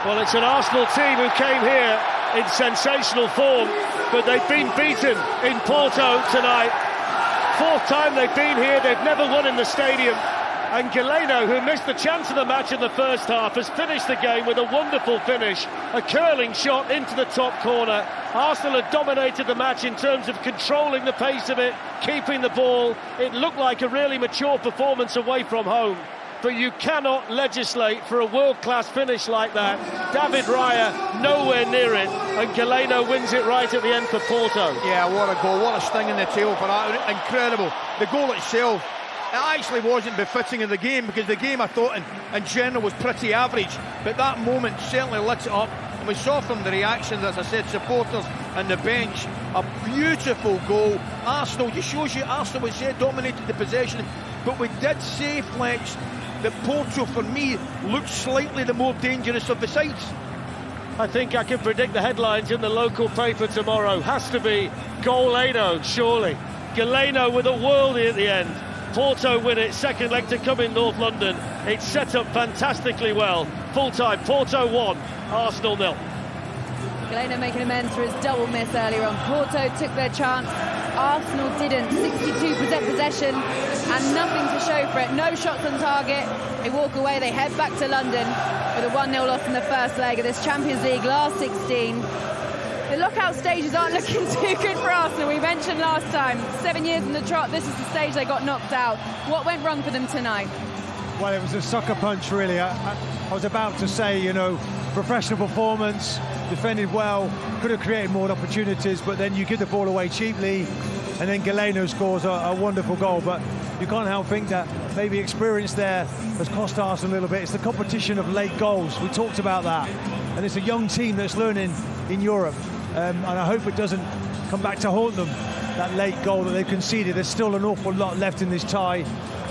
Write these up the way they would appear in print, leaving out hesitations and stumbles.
Well, it's an Arsenal team who came here in sensational form, but they've been beaten in Porto tonight. Fourth time they've been here, they've never won in the stadium. And Galeno, who missed the chance of the match in the first half, has finished the game with a wonderful finish. A curling shot into the top corner. Arsenal had dominated the match in terms of controlling the pace of it, keeping the ball. It looked like a really mature performance away from home. But you cannot legislate for a world-class finish like that. David Raya nowhere near it, and Galeno wins it right at the end for Porto. Yeah, what a goal, what a sting in the tail for that, incredible. The goal itself, it actually wasn't befitting of the game, because the game I thought in general was pretty average, but that moment certainly lit it up, and we saw from the reactions, as I said, supporters and the bench, a beautiful goal. Arsenal, just shows you Arsenal was there, dominated the possession, but we did say, Fletch, that Porto, for me, looked slightly the more dangerous of the sides. I think I can predict the headlines in the local paper tomorrow. Has to be Galeno, surely. Galeno with a worldie at the end. Porto win it, second leg to come in North London. It's set up fantastically well. Full-time, Porto 1, Arsenal 0. Galeno making amends for his double miss earlier on. Porto took their chance, Arsenal didn't. 62% possession and nothing to show for it. No shots on target. They walk away, they head back to London with a 1-0 loss in the first leg of this Champions League, last 16. The lockout stages aren't looking too good for Arsenal. We mentioned last time, 7 years in the trot, this is the stage they got knocked out. What went wrong for them tonight? Well, it was a sucker punch, really. I was about to say, you know, professional performance, defended well, could have created more opportunities, but then you give the ball away cheaply, and then Galeno scores a wonderful goal. But you can't help think that maybe experience there has cost Arsenal a little bit. It's the competition of late goals. We talked about that. And it's a young team that's learning in Europe. And I hope it doesn't come back to haunt them, that late goal that they've conceded. There's still an awful lot left in this tie.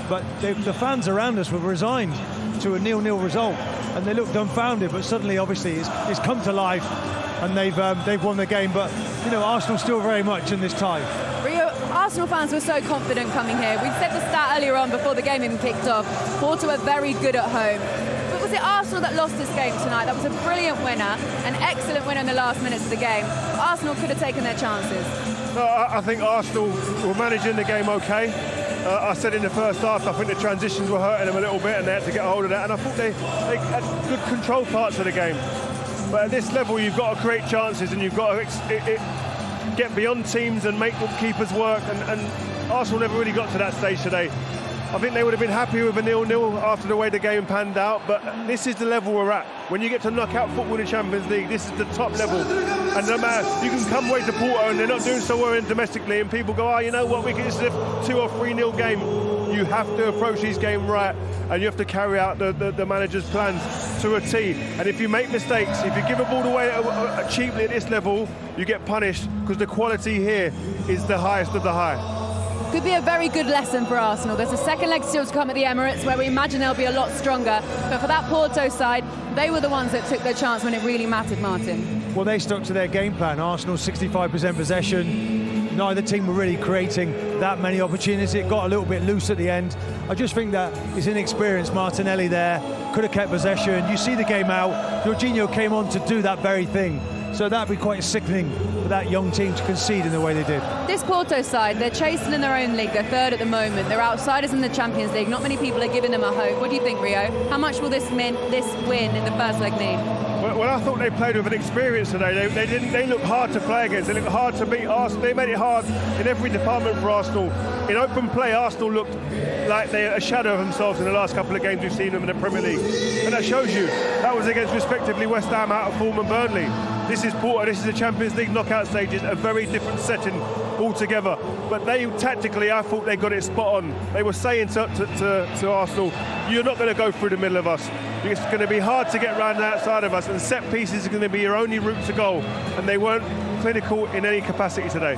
But the fans around us were resigned to a 0-0 result. And they look dumbfounded, but suddenly, obviously, it's come to life. And they've won the game. But, you know, Arsenal still very much in this tie. Rio, Arsenal fans were so confident coming here. We've said the stat earlier on before the game even kicked off. Porto are very good at home. But was it Arsenal that lost this game tonight? That was a brilliant winner, an excellent winner in the last minutes of the game. Arsenal could have taken their chances. I think Arsenal were managing the game okay. I said in the first half, I think the transitions were hurting them a little bit and they had to get a hold of that. And I thought they had good control parts of the game. But at this level, you've got to create chances and you've got to get beyond teams and make the keepers work. And Arsenal never really got to that stage today. I think they would have been happy with a 0-0 after the way the game panned out, but this is the level we're at. When you get to knockout football in the Champions League, this is the top level. And no matter, you can come away to Porto and they're not doing so well domestically, and people go, oh, you know what, this is a 2 or 3-0 game. You have to approach these games right, and you have to carry out the manager's plans to a T. And if you make mistakes, if you give a ball away cheaply at this level, you get punished, because the quality here is the highest of the high. Could be a very good lesson for Arsenal. There's a second leg still to come at the Emirates, where we imagine they'll be a lot stronger. But for that Porto side, they were the ones that took their chance when it really mattered, Martin. Well, they stuck to their game plan. Arsenal 65% possession. Neither team were really creating that many opportunities. It got a little bit loose at the end. I just think that his inexperienced Martinelli there could have kept possession. You see the game out. Jorginho came on to do that very thing. So that'd be quite sickening for that young team to concede in the way they did. This Porto side, they're chasing in their own league. They're third at the moment. They're outsiders in the Champions League. Not many people are giving them a hope. What do you think, Rio? How much will this win in the first leg mean? Well, I thought they played with an experience today. They looked hard to play against. They looked hard to beat Arsenal. They made it hard in every department for Arsenal. In open play, Arsenal looked like they're a shadow of themselves in the last couple of games we've seen them in the Premier League. And that shows you, that was against respectively West Ham, out of form, and Burnley. This is Porto, this is the Champions League knockout stages, a very different setting altogether. But they, tactically, I thought they got it spot on. They were saying to Arsenal, you're not going to go through the middle of us. It's going to be hard to get round the outside of us, and set pieces are going to be your only route to goal. And they weren't clinical in any capacity today.